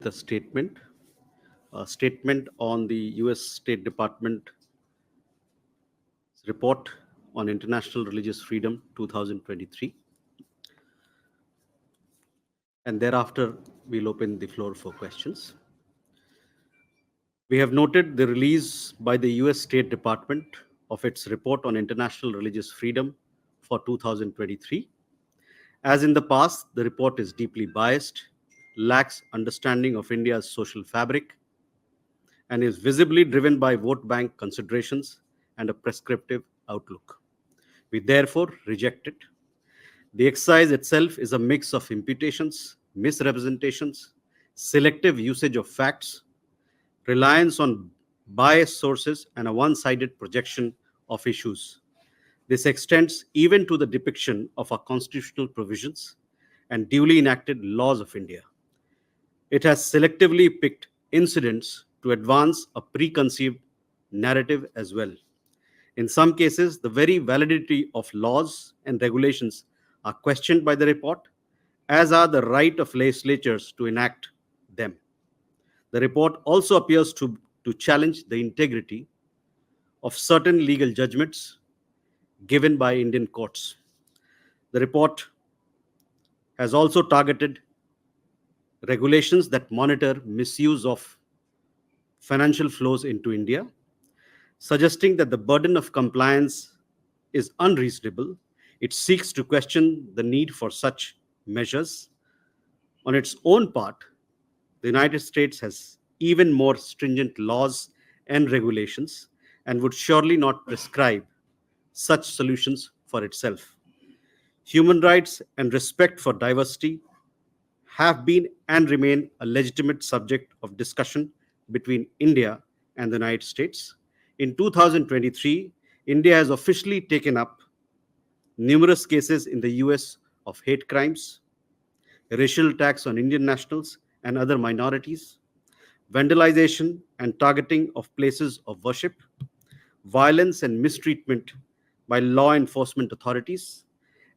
The statement, a statement on the US State Department report on International Religious Freedom 2023. And thereafter, we'll open the floor for questions. We have noted the release by the US State Department of its report on international religious freedom for 2023. As in the past, the report is deeply biased, lacks understanding of India's social fabric, and is visibly driven by vote bank considerations and a prescriptive outlook. We therefore reject it. The exercise itself is a mix of imputations, misrepresentations, selective usage of facts, reliance on biased sources, and a one-sided projection of issues. This extends even to the depiction of our constitutional provisions and duly enacted laws of India. It has selectively picked incidents to advance a preconceived narrative as well. In some cases, the very validity of laws and regulations are questioned by the report, as are the right of legislatures to enact them. The report also appears to challenge the integrity of certain legal judgments given by Indian courts. The report has also targeted regulations that monitor misuse of financial flows into India, suggesting that the burden of compliance is unreasonable. It seeks to question the need for such measures. On its own part, the United States has even more stringent laws and regulations and would surely not prescribe such solutions for itself. Human rights and respect for diversity have been and remain a legitimate subject of discussion between India and the United States. In 2023, India has officially taken up numerous cases in the US of hate crimes, racial attacks on Indian nationals and other minorities, vandalization and targeting of places of worship, violence and mistreatment by law enforcement authorities,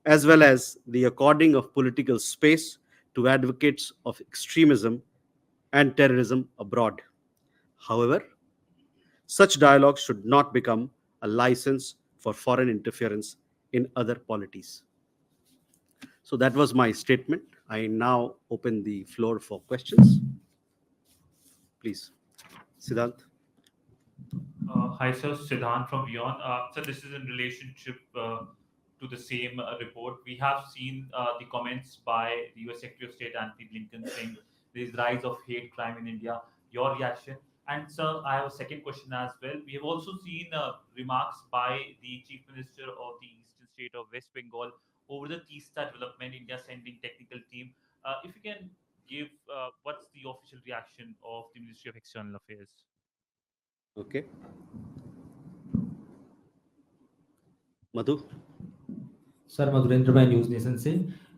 as well as the according of political space to advocates of extremism and terrorism abroad. However, such dialogue should not become a license for foreign interference in other polities. So that was my statement. I now open the floor for questions. Please, Siddhant. Hi, sir. Siddhant from Beyond. So this is in relationship to the same report. We have seen the comments by the US Secretary of State Anthony Blinken saying there is rise of hate crime in India. Your reaction? And sir, I have a second question as well. We have also seen remarks by the Chief Minister of the Eastern State of West Bengal over the Teesta development, India sending technical team. If you can give what's the official reaction of the Ministry of External Affairs? Okay. Madhu. Sir Madhurendra भाई news nation से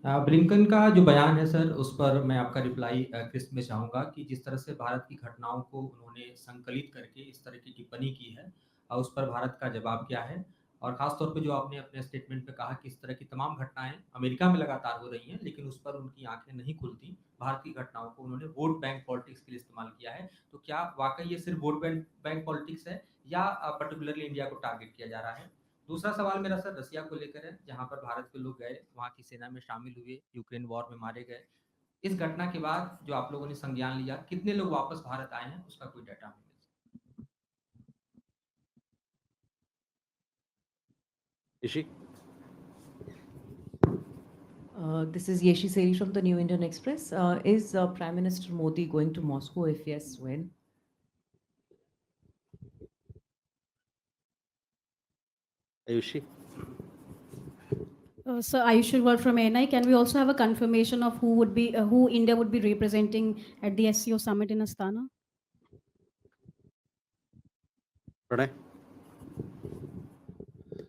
Blinken का जो बयान है sir उस पर मैं आपका रिप्लाई क्रिस्प में चाहूँगा कि जिस तरह से भारत की घटनाओं को उन्होंने संकलित करके इस तरह की टिप्पणी की है उस पर भारत का जवाब क्या है और ख़ास तौर पे जो आपने अपने स्टेटमेंट में कहा कि इस तरह की तमाम घटनाएं अमेरिका में लगातार हो रही हैं लेकिन उस पर उनकी आंखें नहीं खुलती। भारत की घटनाओं को उन्होंने वोट बैंक पॉलिटिक्स के लिए इस्तेमाल किया है। तो क्या वाकई ये सिर्फ वोट बैंक पॉलिटिक्स है या पर्टिकुलरली इंडिया को टारगेट किया जा रहा है? दूसरा सवाल मेरा सर रसिया को लेकर है, जहां पर भारत के लोग गए, वहां की सेना में शामिल हुए, यूक्रेन वॉर में मारे गए। इस घटना के बाद जो आप लोगों ने संज्ञान लिया, कितने लोग वापस भारत आए हैं, उसका कोई डाटा हमें Ishi. This is Yeshi Seri from the New Indian Express. Is Prime Minister Modi going to Moscow? If yes, when? Ayushi. So Ayush Shirwal from ANI. Can we also have a confirmation of who India would be representing at the SCO summit in Astana? Pranay.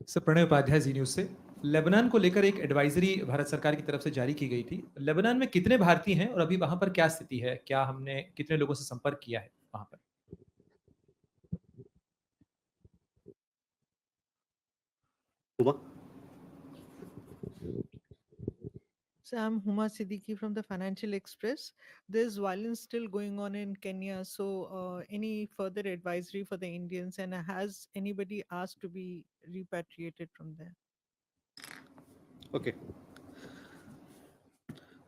Sir Pranay Upadhyay Zee news से। Lebanon को लेकर एक advisory Bharat सरकार की तरफ से जारी की गई थी। लेबनान में कितने भारतीय हैं और अभी वहां पर क्या स्थिति है? क्या हमने कितने लोगों से संपर्क किया है वहां पर? So I'm Huma Siddiqui from the Financial Express. There's violence still going on in Kenya. So any further advisory for the Indians, and has anybody asked to be repatriated from there? Okay.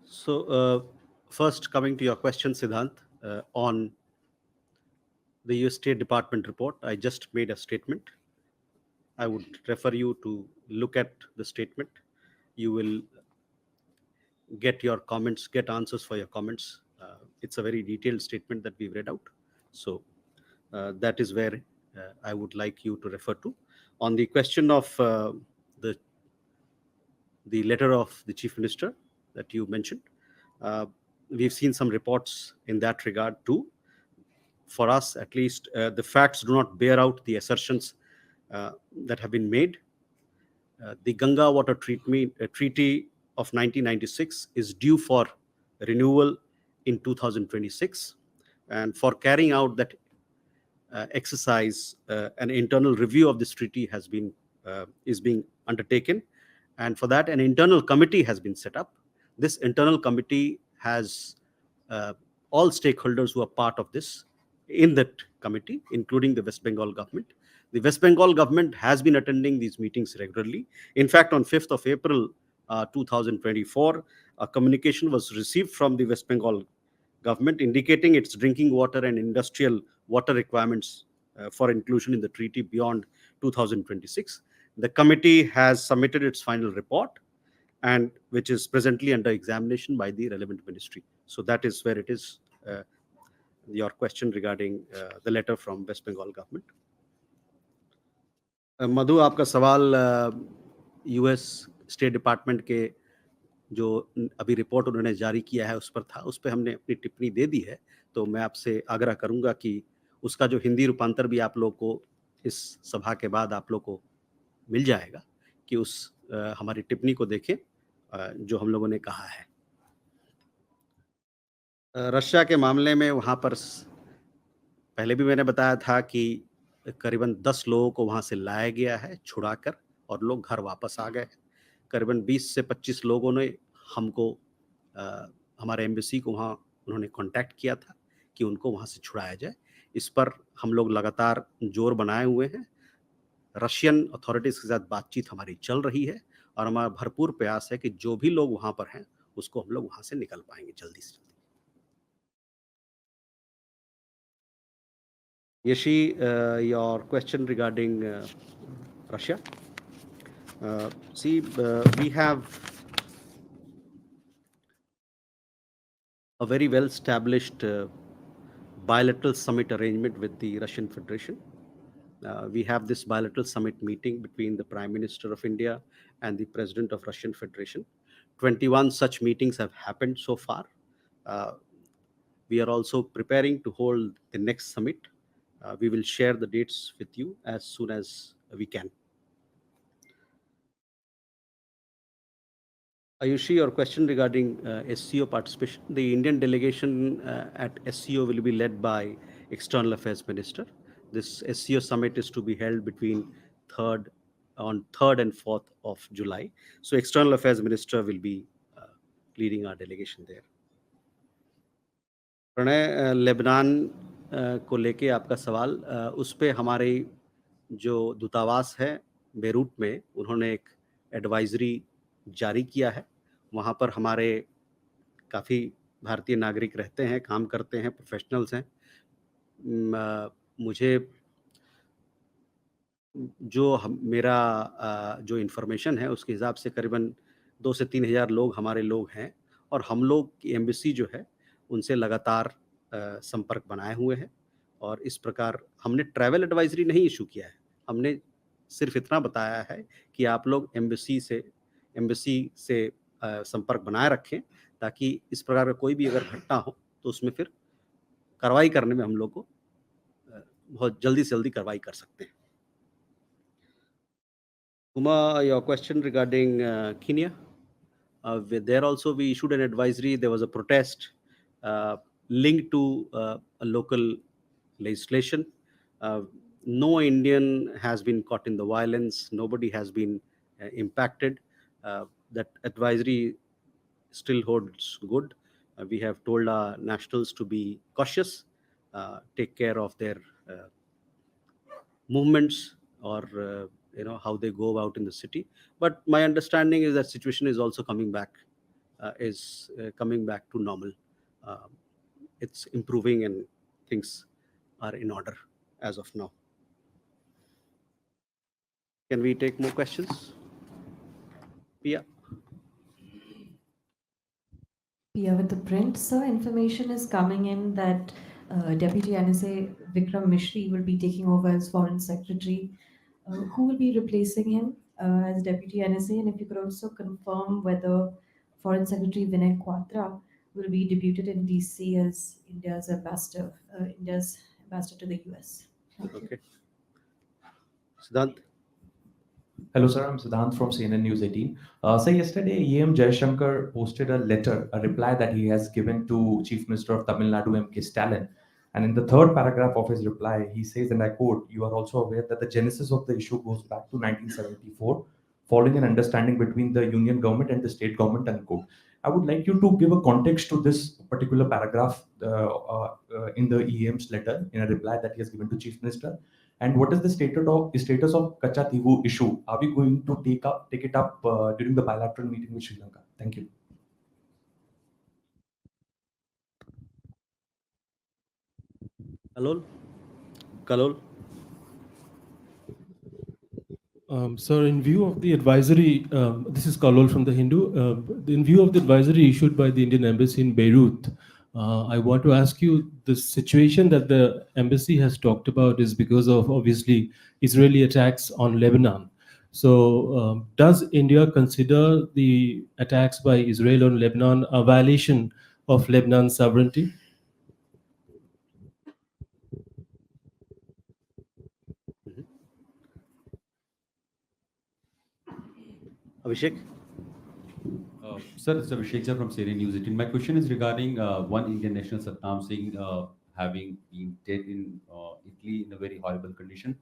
So first, coming to your question, Siddhant, on the US State Department report, I just made a statement. I would refer you to look at the statement. You will get your comments, get answers for your comments. It's a very detailed statement that we've read out. So that is where I would like you to refer to. On the question of the letter of the Chief Minister that you mentioned, we've seen some reports in that regard too. For us, at least, the facts do not bear out the assertions that have been made. The Ganga Water Treaty of 1996 is due for renewal in 2026. And for carrying out that exercise, an internal review of this treaty is being undertaken. And for that, an internal committee has been set up. This internal committee has all stakeholders who are part of this in that committee, including the West Bengal government. The West Bengal government has been attending these meetings regularly. In fact, on 5th of April 2024, a communication was received from the West Bengal government indicating its drinking water and industrial water requirements for inclusion in the treaty beyond 2026. The committee has submitted its final report, and which is presently under examination by the relevant ministry. So that is where it is. Your question regarding the letter from West Bengal government. मधु, आपका सवाल US state department के जो अभी report उन्होंने जारी किया है उस पर था, उस पर हमने अपनी टिप्पणी दे दी है। तो मैं आपसे आग्रह करूंगा कि उसका जो हिंदी रूपांतर भी आप लोग को इस सभा के बाद आप लोग को मिल जाएगा, कि उस हमारी टिप्पणी को देखें जो हम लोगों ने कहा है। रशिया के मामले में वहाँ पर पहले भी मैंने बताया था कि करीबन 10 लोगों को वहाँ से लाया गया है छुड़ाकर, और लोग घर वापस आ गए। करीबन 20 से 25 लोगों ने हमको हमारे एम्बेसी को वहाँ उन्होंने कांटेक्ट किया था कि उनको वहाँ से छुड़ाया जाए। इस पर हम लोग लगातार जोर बनाए हुए हैं। रशियन अथॉरिटीज़ के साथ बातचीत हमारी चल रही है, और हमारा भरपूर प्रयास है कि जो भी लोग वहाँ पर हैं उसको हम लोग वहाँ से निकल पाएंगे जल्दी से जल्दी। Yeshi, your question regarding Russia. We have a very well-established bilateral summit arrangement with the Russian Federation. We have this bilateral summit meeting between the Prime Minister of India and the President of Russian Federation. 21 such meetings have happened so far. We are also preparing to hold the next summit. We will share the dates with you as soon as we can. Ayushi, your question regarding SCO participation. The Indian delegation at SCO will be led by External Affairs Minister. This SCO summit is to be held between 3rd and 4th of July. So External Affairs Minister will be leading our delegation there. Pranay, Lebanon को लेके आपका सवाल, उस पे हमारे जो दूतावास है बेरूट में, उन्होंने एक एडवाइजरी जारी किया है। वहाँ पर हमारे काफ़ी भारतीय नागरिक रहते हैं, काम करते हैं, प्रोफेशनल्स हैं। मुझे मेरा जो इन्फॉर्मेशन है उसके हिसाब से करीबन 2 से 3 हज़ार लोग हमारे लोग हैं, और हम लोग की एम्बेसी जो है उनसे लगातार संपर्क बनाए हुए हैं। और इस प्रकार हमने ट्रैवल एडवाइजरी नहीं इशू किया है, हमने सिर्फ इतना बताया है कि आप लोग एम्बेसी से संपर्क बनाए रखें, ताकि इस प्रकार का कोई भी अगर घटना हो तो उसमें फिर कार्रवाई करने में हम लोग को बहुत जल्दी से जल्दी कार्रवाई कर सकते हैं। Uma, your question regarding Kenya. There also we issued an advisory. There was a protest linked to a local legislation. No Indian has been caught in the violence. Nobody has been impacted. That advisory still holds good. We have told our nationals to be cautious, take care of their movements or how they go about in the city. But my understanding is that situation is also coming back, coming back to normal. It's improving and things are in order as of now. Can we take more questions? Pia? Pia with the print. Sir, information is coming in that Deputy NSA Vikram Mishri will be taking over as Foreign Secretary. Who will be replacing him as Deputy NSA? And if you could also confirm whether Foreign Secretary Vinay Quatra will be deputed in DC as India's ambassador to the US. Thank you. Okay. Siddhant? Hello, sir. I'm Siddhant from CNN News 18. So yesterday, EM Jaishankar posted a letter, a reply that he has given to Chief Minister of Tamil Nadu, M.K. Stalin. And in the third paragraph of his reply, he says, and I quote, "You are also aware that the genesis of the issue goes back to 1974, following an understanding between the union government and the state government," unquote. I would like you to give a context to this particular paragraph in the EM's letter, in a reply that he has given to Chief Minister. And what is the status of Kachativu issue? Are we going to take it up during the bilateral meeting with Sri Lanka? Thank you. Kalol? Sir, in view of the advisory, this is Kalol from the Hindu. In view of the advisory issued by the Indian Embassy in Beirut, I want to ask you, the situation that the embassy has talked about is because of obviously Israeli attacks on Lebanon. So does India consider the attacks by Israel on Lebanon a violation of Lebanon's sovereignty? Abhishek? Sir, it's Abhishek sir from CNN News 18. My question is regarding one Indian national, Satnam Singh, having been dead in Italy in a very horrible condition.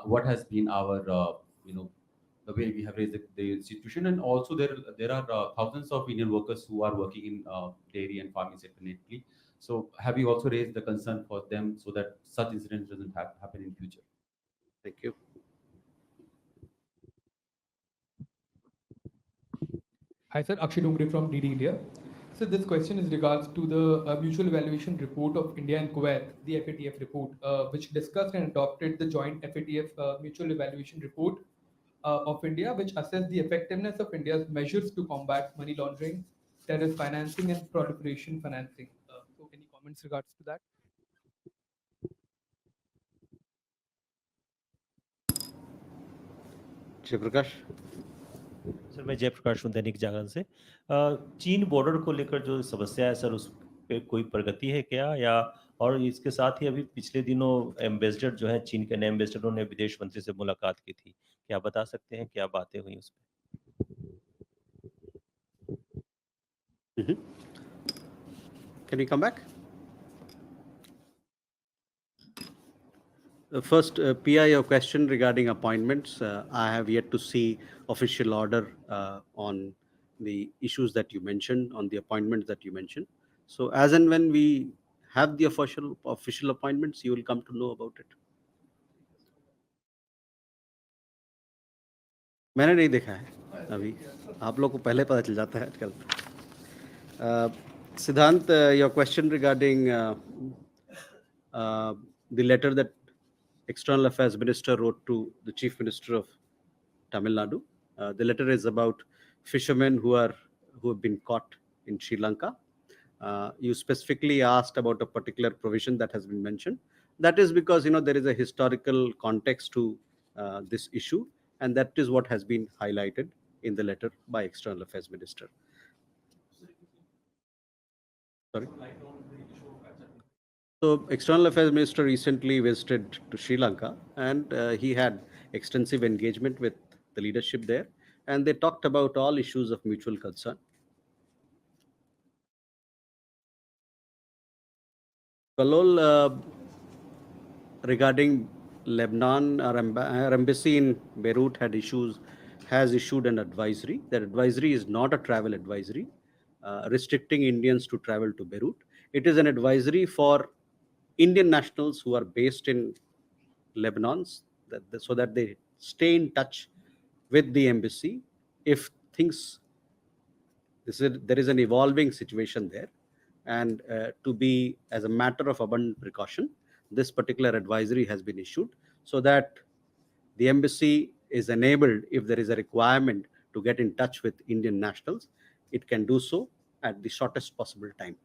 What has been our, the way we have raised the situation, and also there are thousands of Indian workers who are working in dairy and farming sector in Italy. So have you also raised the concern for them so that such incidents doesn't happen in future? Thank you. Hi, sir. Akshay Dongre from DD India. So this question is regards to the mutual evaluation report of India and Kuwait, the FATF report, which discussed and adopted the joint FATF mutual evaluation report of India, which assessed the effectiveness of India's measures to combat money laundering, terrorist financing, and proliferation financing. So any comments regards to that? Prakash? Sir मैं जयप्रकाश हूँ दैनिक जागरण से। चीन border को लेकर जो समस्या है sir, उस पे कोई प्रगति है क्या, या और इसके साथ ही अभी पिछले दिनों एम्बेसडर जो है चीन के नए एम्बेसडरों ने विदेश मंत्री से मुलाकात की थी, क्या बता सकते हैं क्या बातें हुई उस पे? Can you come back? First, PI, your question regarding appointments. I have yet to see official order on the issues that you mentioned, on the appointments that you mentioned. So as and when we have the official appointments, you will come to know about it. मैंने नहीं देखा है अभी, आप लोग को पहले पता चल जाता है आजकल. Siddhant, your question regarding the letter that External Affairs Minister wrote to the Chief Minister of Tamil Nadu. The letter is about fishermen who have been caught in Sri Lanka. You specifically asked about a particular provision that has been mentioned. That is because there is a historical context to this issue, and that is what has been highlighted in the letter by External Affairs Minister. Sorry. So External Affairs Minister recently visited to Sri Lanka, and he had extensive engagement with the leadership there, and they talked about all issues of mutual concern. Kalol, regarding Lebanon, our embassy in Beirut has issued an advisory. That advisory is not a travel advisory. restricting Indians to travel to Beirut. It is an advisory for Indian nationals who are based in Lebanon, so that they stay in touch with the embassy if things there is an evolving situation there, and to be, as a matter of abundant precaution, this particular advisory has been issued so that the embassy is enabled, if there is a requirement to get in touch with Indian nationals, it can do so at the shortest possible time.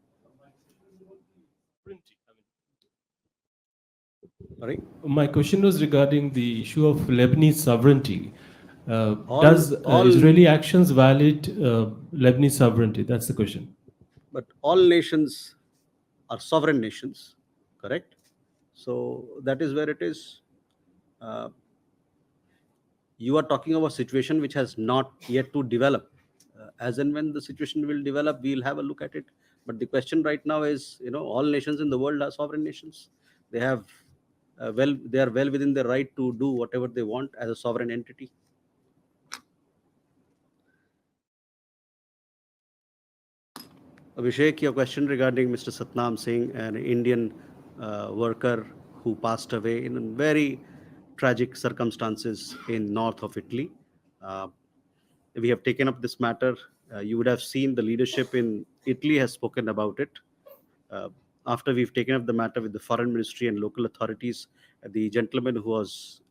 Sorry? My question was regarding the issue of Lebanese sovereignty. All- Does all- Israeli actions violate Lebanese sovereignty? That's the question. But all nations are sovereign nations, correct? So that is where it is. You are talking about a situation which has not yet to develop. As and when the situation will develop, we'll have a look at it. But the question right now is, all nations in the world are sovereign nations. They have they are well within their right to do whatever they want as a sovereign entity. Abhishek, your question regarding Mr. Satnam Singh, an Indian worker who passed away in very tragic circumstances in north of Italy. We have taken up this matter. You would have seen the leadership in Italy has spoken about it. After we've taken up the matter with the foreign ministry and local authorities, the gentleman who was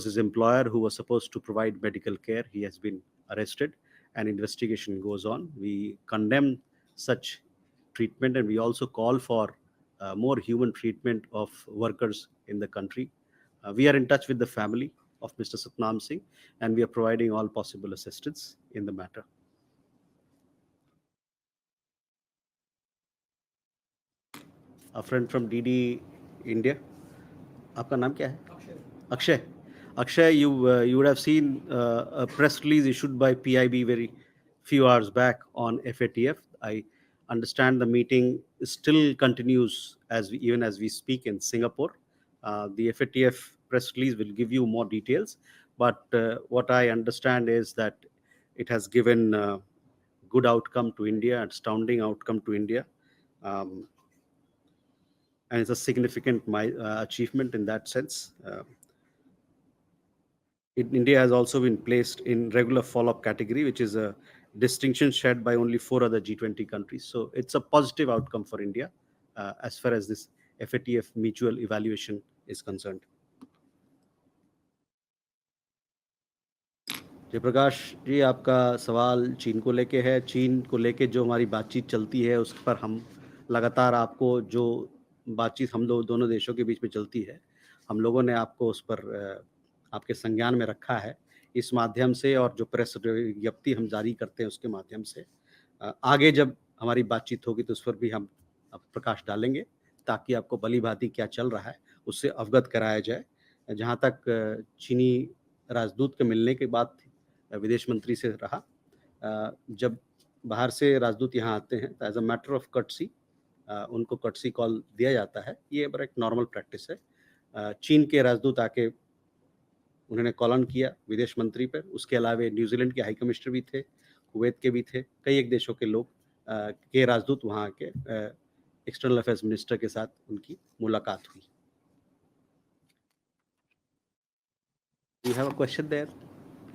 his employer, who was supposed to provide medical care, he has been arrested, and investigation goes on. We condemn such treatment, and we also call for more human treatment of workers in the country. We are in touch with the family of Mr. Satnam Singh, and we are providing all possible assistance in the matter. A friend from DD India. आपका नाम क्या है? Akshay. Akshay, you would have seen a press release issued by PIB very few hours back on FATF. I understand the meeting still continues even as we speak in Singapore. The FATF press release will give you more details, but what I understand is that it has given good outcome to India, astounding outcome to India. And it's a significant achievement in that sense. India has also been placed in regular follow-up category, which is a distinction shared by only 4 other G20 countries. So it's a positive outcome for India as far as this FATF mutual evaluation is concerned. Jayaprakash जी, आपका सवाल चीन को लेके है. चीन को लेके जो हमारी बातचीत चलती है, उस पर हम लगातार आपको जो बातचीत हम दोनों देशों के बीच में चलती है, हम लोगों ने आपको उस पर आपके संज्ञान में रखा है इस माध्यम से, और जो प्रेस विज्ञप्ति हम जारी करते हैं उसके माध्यम से. आगे जब हमारी बातचीत होगी तो उस पर भी हम प्रकाश डालेंगे, ताकि आपको भली भांति क्या चल रहा है उससे अवगत कराया जाए. जहाँ तक चीनी राजदूत के मिलने के बाद विदेश मंत्री से रहा, जब बाहर से राजदूत यहाँ आते हैं तो as a matter of courtesy उनको कर्टसी कॉल दिया जाता है. ये एक नॉर्मल प्रैक्टिस है. चीन के राजदूत आके उन्होंने कॉल ऑन किया विदेश मंत्री पर. उसके अलावा न्यूजीलैंड के हाई कमिश्नर भी थे, कुवैत के भी थे, कई एक देशों के लोग के राजदूत वहाँ आके एक्सटर्नल अफेयर्स मिनिस्टर के साथ उनकी मुलाकात हुई. You have a question there?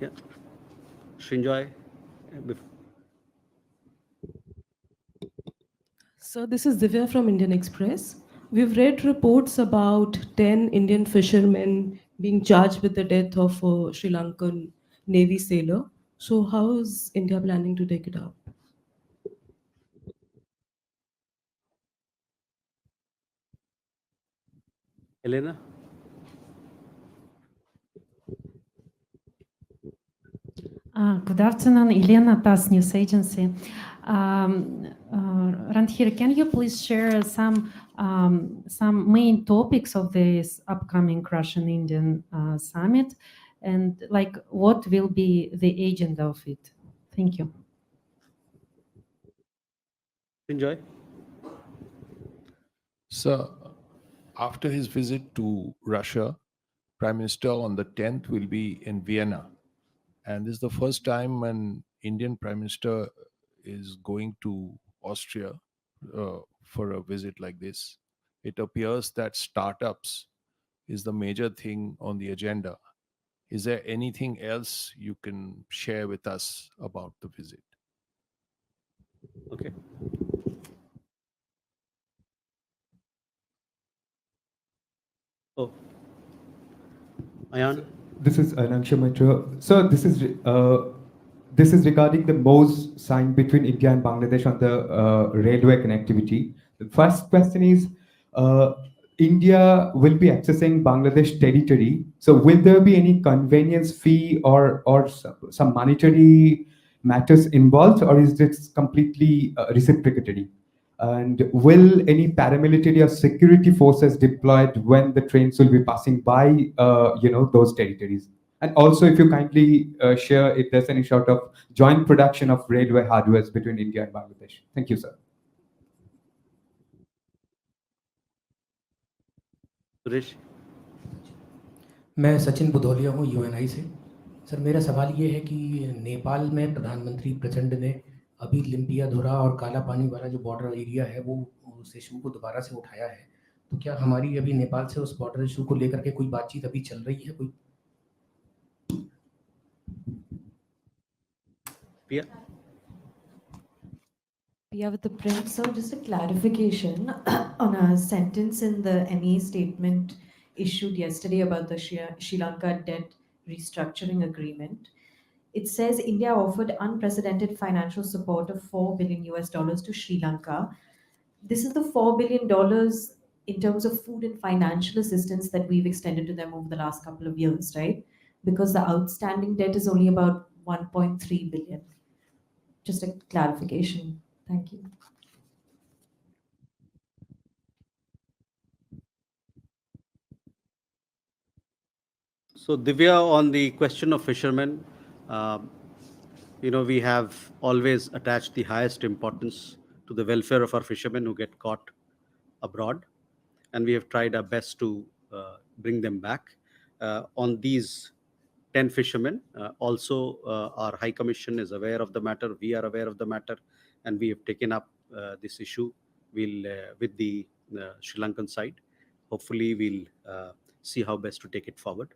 Yeah. Srinjoy. So this is Divya from Indian Express. We've read reports about 10 Indian fishermen being charged with the death of a Sri Lankan Navy sailor. So how is India planning to take it up? Elena? Good afternoon, Elena, TASS News Agency. Randhir, can you please share some main topics of this upcoming Russian-Indian summit, and what will be the agenda of it? Thank you. Enjoy. So, after his visit to Russia, Prime Minister on the 10th will be in Vienna. And this is the first time an Indian Prime Minister is going to Austria for a visit like this. It appears that startups is the major thing on the agenda. Is there anything else you can share with us about the visit? Okay. Oh, Ayan. This is Anaksha Mitra. So this is regarding the MOUs signed between India and Bangladesh on the railway connectivity. The first question is, India will be accessing Bangladesh territory. So will there be any convenience fee or some monetary matters involved, or is this completely reciprocatory? And will any paramilitary or security forces deployed when the trains will be passing by, those territories? And also, if you kindly share if there's any sort of joint production of railway hardwares between India and Bangladesh. Thank you, sir. Suresh. मैं सचिन बुधौलिया हूँ Uni से। Sir मेरा सवाल ये है कि नेपाल में प्रधानमंत्री प्रचंड ने अभी लिम्पियाधुरा और काला पानी वाला जो बॉर्डर एरिया है वो उस इशू को दोबारा से उठाया है, तो क्या हमारी अभी नेपाल से उस बॉर्डर इशू को लेकर के कोई बातचीत अभी चल रही है कोई? Yeah, with the print. So just a clarification on a sentence in the ME statement issued yesterday about the Sri Lanka debt restructuring agreement. It says India offered unprecedented financial support of $4 billion to Sri Lanka. This is the $4 billion in terms of food and financial assistance that we've extended to them over the last couple of years, right? Because the outstanding debt is only about 1.3 billion. Just a clarification. Thank you. So Divya, on the question of fishermen, we have always attached the highest importance to the welfare of our fishermen who get caught abroad, and we have tried our best to bring them back. On these 10 fishermen, also our High Commission is aware of the matter, we are aware of the matter, and we have taken up this issue with the Sri Lankan side. Hopefully we'll see how best to take it forward.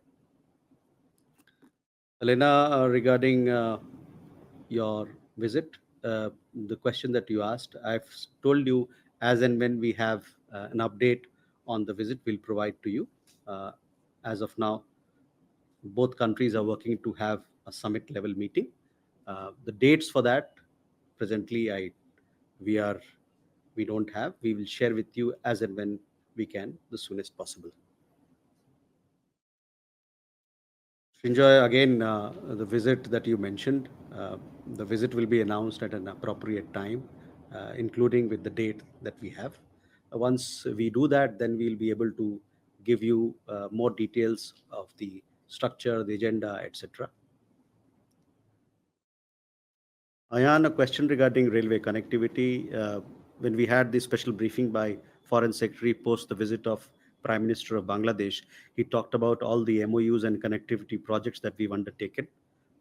Elena, regarding your visit, the question that you asked, I've told you as and when we have an update on the visit, we'll provide to you. As of now, both countries are working to have a summit level meeting. The dates for that, presently, we don't have. We will share with you as and when we can, the soonest possible. Enjoy again the visit that you mentioned. The visit will be announced at an appropriate time, including with the date that we have. Once we do that, then we'll be able to give you more details of the structure, the agenda, etc. Ayan, a question regarding railway connectivity. When we had the special briefing by Foreign Secretary post the visit of Prime Minister of Bangladesh, he talked about all the MOUs and connectivity projects that we've undertaken.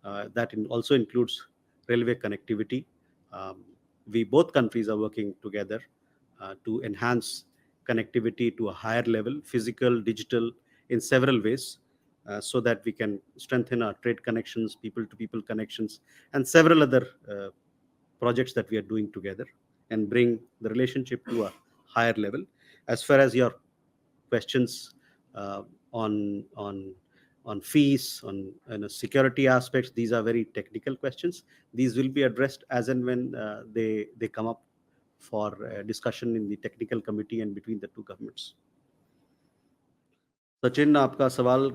That also includes railway connectivity. We both countries are working together to enhance connectivity to a higher level, physical, digital, in several ways, so that we can strengthen our trade connections, people-to-people connections, and several other projects that we are doing together, and bring the relationship to a higher level. As far as your questions on fees, on security aspects, these are very technical questions. These will be addressed as and when they come up for discussion in the technical committee and between the two governments. Sachin, आपका सवाल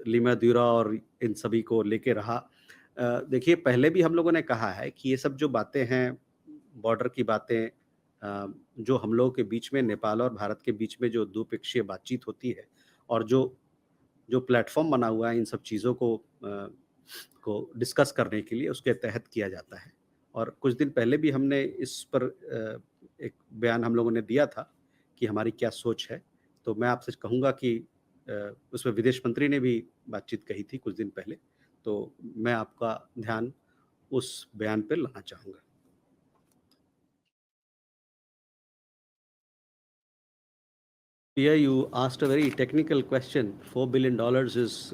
लिम्पियाधुरा और इन सभी को लेके रहा। देखिए, पहले भी हम लोगों ने कहा है कि ये सब जो बातें हैं, बॉर्डर की बातें, जो हम लोगों के बीच में, नेपाल और भारत के बीच में जो द्विपक्षीय बातचीत होती है, और जो प्लेटफॉर्म बना हुआ है इन सब चीज़ों को डिस्कस करने के लिए, उसके तहत किया जाता है। और कुछ दिन पहले भी हमने इस पर एक बयान हम लोगों ने दिया था कि हमारी क्या सोच है। तो मैं आपसे कहूँगा कि उसमें विदेश मंत्री ने भी बातचीत कही थी कुछ दिन पहले, तो मैं आपका ध्यान उस बयान पे लाना चाहूँगा। Here you asked a very technical question. $4 billion is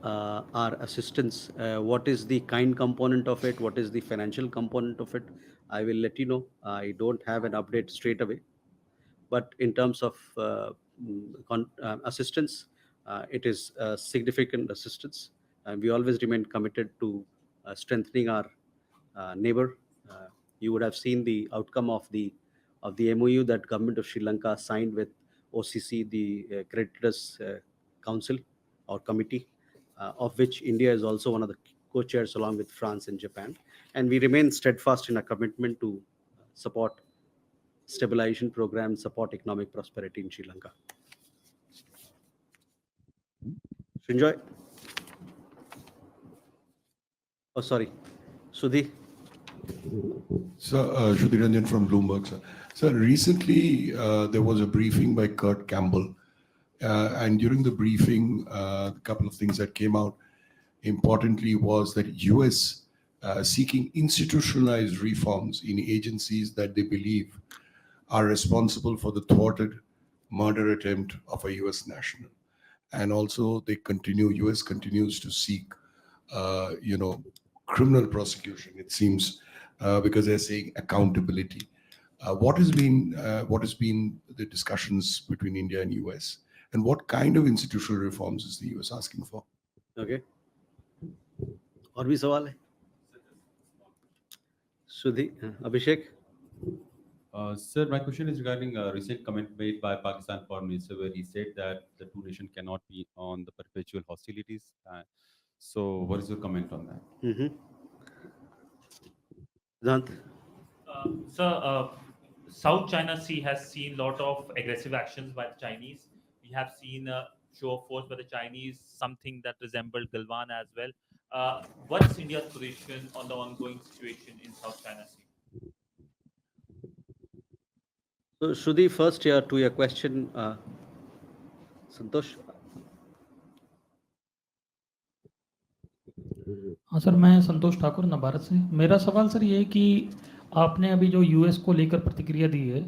our assistance. What is the kind component of it? What is the financial component of it? I will let you know. I don't have an update straight away. But in terms of assistance, it is significant assistance. And we always remain committed to strengthening our neighbor. You would have seen the outcome of the MOU that government of Sri Lanka signed with OCC, the Creditors Council or Committee, of which India is also one of the co-chairs along with France and Japan. And we remain steadfast in our commitment to support stabilization program, support economic prosperity in Sri Lanka. Srinjoy? Oh, sorry. Sudhi? Sir, Sudhi Ranjan from Bloomberg, sir. Sir, recently there was a briefing by Kurt Campbell. And during the briefing, a couple of things that came out importantly was that US seeking institutionalized reforms in agencies that they believe are responsible for the thwarted murder attempt of a US national. And also US continues to seek, criminal prosecution, it seems, because they're saying accountability. What has been the discussions between India and US, and what kind of institutional reforms is the US asking for? Okay. और भी सवाल है? Sudhi, Abhishek? Sir, my question is regarding a recent comment made by Pakistan Foreign Minister, where he said that the two nations cannot be on the perpetual hostilities. So, what is your comment on that? Siddhant? Sir, South China Sea has seen a lot of aggressive actions by the Chinese. We have seen a show of force by the Chinese, something that resembled Galwan as well. What's India's position on the ongoing situation in South China Sea? So, Sudhi, first to your question, Santosh? हाँ sir, मैं संतोष ठाकुर नभारत से। मेरा सवाल sir ये है कि आपने अभी जो यूएस को लेकर प्रतिक्रिया दी है,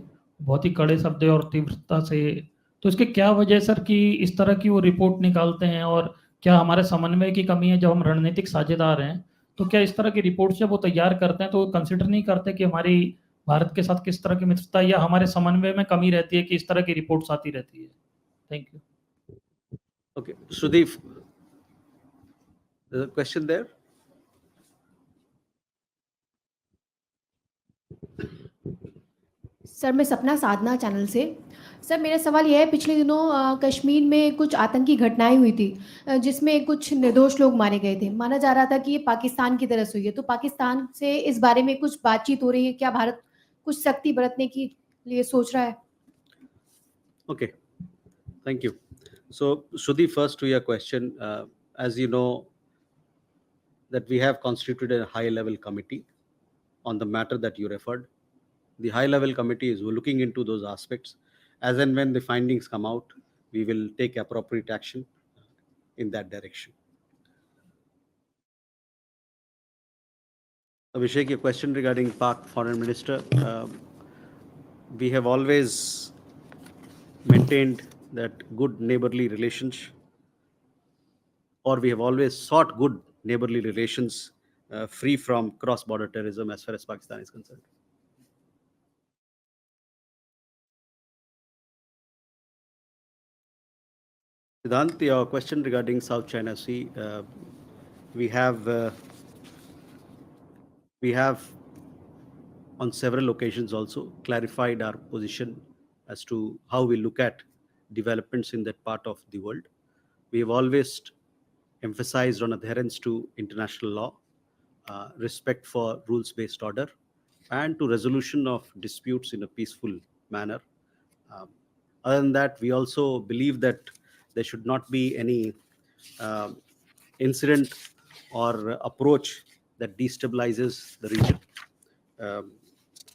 बहुत ही कड़े शब्द और तीव्रता से, तो इसकी क्या वजह है सर कि इस तरह की वो रिपोर्ट निकालते हैं? और क्या हमारे समन्वय की कमी है? जब हम रणनीतिक साझेदार हैं, तो क्या इस तरह की रिपोर्ट्स जब वो तैयार करते हैं तो वो कंसिडर नहीं करते कि हमारी भारत के साथ किस तरह की मित्रता या हमारे समन्वय में कमी रहती है कि इस तरह की रिपोर्ट्स आती रहती है? Thank you. Okay, Sudeep, there's a question there. Sir, मैं सपना साधना चैनल से। सर, मेरा सवाल यह है, पिछले दिनों कश्मीर में कुछ आतंकी घटनाएं हुई थी, जिसमें कुछ निर्दोष लोग मारे गए थे। माना जा रहा था कि ये पाकिस्तान की तरफ से हुई है, तो पाकिस्तान से इस बारे में कुछ बातचीत हो रही है? क्या भारत कुछ सख्ती बरतने के लिए सोच रहा है? Okay, thank you. So, Sudhi, first to your question, as you know, that we have constituted a high-level committee on the matter that you referred. The high-level committee is looking into those aspects. As and when the findings come out, we will take appropriate action in that direction. Abhishek, your question regarding Pak Foreign Minister. We have always maintained that good neighborly relations, or we have always sought good neighborly relations free from cross-border terrorism as far as Pakistan is concerned. Siddhant, your question regarding South China Sea, we have on several occasions also clarified our position as to how we look at developments in that part of the world. We have always emphasized on adherence to international law, respect for rules-based order, and to resolution of disputes in a peaceful manner. Other than that, we also believe that there should not be any incident or approach that destabilizes the region.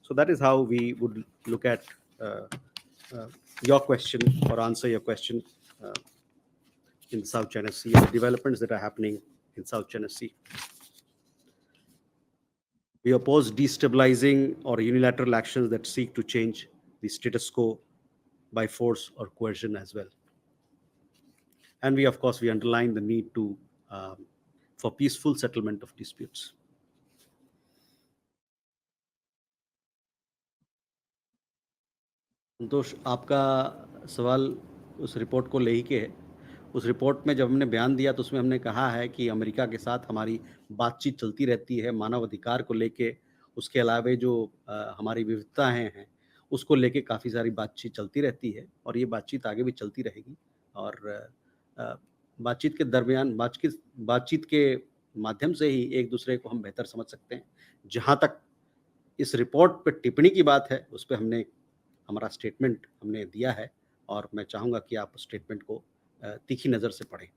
So that is how we would look at your question or answer your question in the South China Sea and the developments that are happening in South China Sea. We oppose destabilizing or unilateral actions that seek to change the status quo by force or coercion as well. And we, of course, we underline the need to for peaceful settlement of disputes. संतोष, आपका सवाल उस report को ले के है। उस report में जब हमने बयान दिया तो उसमें हमने कहा है कि अमेरिका के साथ हमारी बातचीत चलती रहती है मानव अधिकार को लेके, उसके अलावे जो हमारी विविधताएं हैं उसको लेके काफ़ी सारी बातचीत चलती रहती है और ये बातचीत आगे भी चलती रहेगी। और बातचीत के दरमियान बातचीत के माध्यम से ही एक दूसरे को हम बेहतर समझ सकते हैं। जहाँ तक इस रिपोर्ट पर टिप्पणी की बात है उस पर हमने हमारा स्टेटमेंट हमने दिया है और मैं चाहूँगा कि आप स्टेटमेंट को तीखी नज़र से पढ़ें।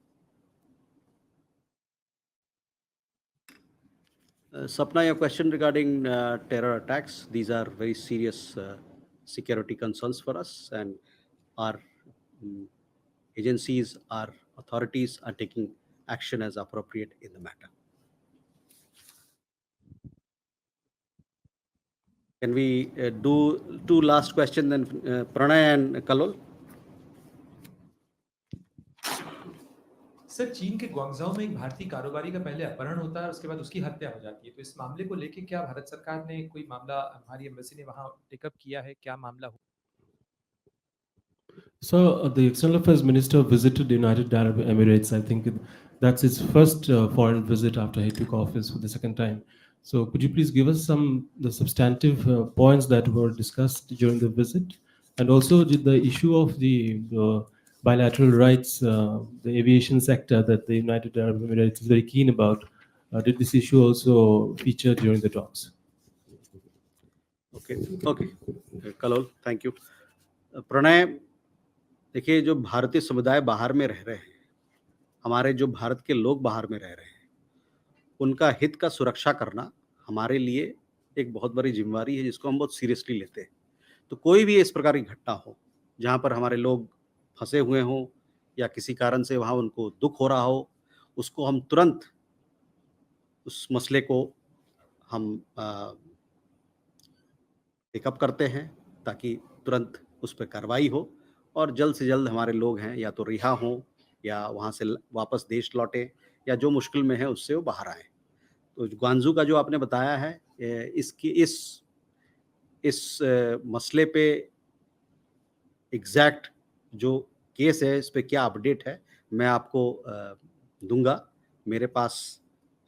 Sapna, your question regarding terror attacks, these are very serious security concerns for us, and our agencies, our authorities are taking action as appropriate in the matter. Can we do two last questions then, Pranay and Kalol? Sir, चीन के ग्वांगझाओ में एक भारतीय कारोबारी का पहले अपहरण होता है और उसके बाद उसकी हत्या हो जाती है। तो इस मामले को लेके क्या भारत सरकार ने कोई मामला, हमारी एम्बेसी ने वहां टेकअप किया है? क्या मामला हो? So the External Affairs Minister visited the United Arab Emirates. I think that's his first foreign visit after he took office for the second time. So could you please give us the substantive points that were discussed during the visit, and also the issue of the bilateral rights, the aviation sector that the United Arab Emirates is very keen about. Did this issue also feature during the talks? Okay, Kalol, thank you. Pranay, देखिए, जो भारतीय समुदाय बाहर में रह रहे हैं, हमारे जो भारत के लोग बाहर में रह रहे हैं, उनका हित का सुरक्षा करना हमारे लिए एक बहुत बड़ी जिम्मेवारी है जिसको हम बहुत सीरियसली लेते हैं। तो कोई भी इस प्रकार की घटना हो जहाँ पर हमारे लोग फंसे हुए हों या किसी कारण से वहाँ उनको दुख हो रहा हो, उसको हम तुरंत उस मसले को हम पिकअप करते हैं ताकि तुरंत उस पर कार्रवाई हो और जल्द से जल्द हमारे लोग हैं या तो रिहा हों या वहाँ से वापस देश लौटें या जो मुश्किल में है उससे वो बाहर आए। तो ग्वांजू का जो आपने बताया है, इस मसले पे एग्जैक्ट जो केस है, इस पे क्या अपडेट है, मैं आपको दूंगा। मेरे पास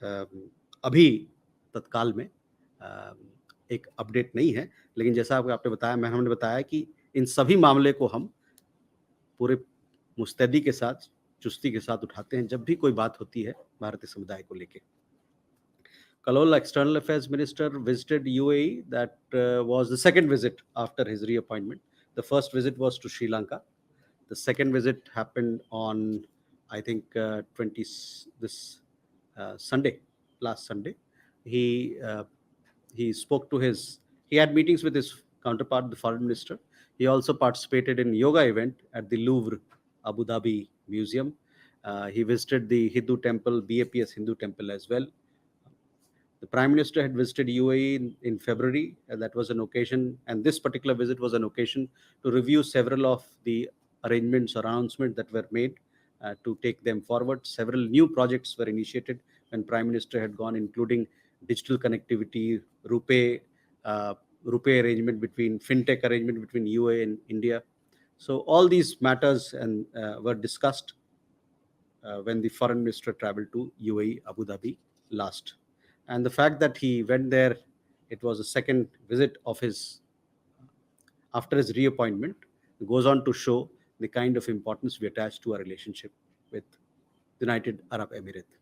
अभी तत्काल में एक अपडेट नहीं है, लेकिन जैसा आपने बताया, हमने बताया कि इन सभी मामले को हम पूरे मुस्तैदी के साथ, चुस्ती के साथ उठाते हैं जब भी कोई बात होती है भारतीय समुदाय को लेके। Kalol, External Affairs Minister, visited UAE. That was the second visit after his reappointment. The first visit was to Sri Lanka. The second visit happened on, I think, last Sunday. He spoke to he had meetings with his counterpart, the foreign minister. He also participated in yoga event at the Louvre, Abu Dhabi Museum. He visited the Hindu temple, BAPS Hindu temple as well. The Prime Minister had visited UAE in February, and that was an occasion, and this particular visit was an occasion to review several of the arrangements or announcements that were made to take them forward. Several new projects were initiated when Prime Minister had gone, including digital connectivity, RuPay arrangement fintech arrangement between UAE and India. So all these matters were discussed when the Foreign Minister traveled to UAE, Abu Dhabi last. And the fact that he went there, it was a second visit of his after his reappointment, goes on to show the kind of importance we attach to our relationship with the United Arab Emirates.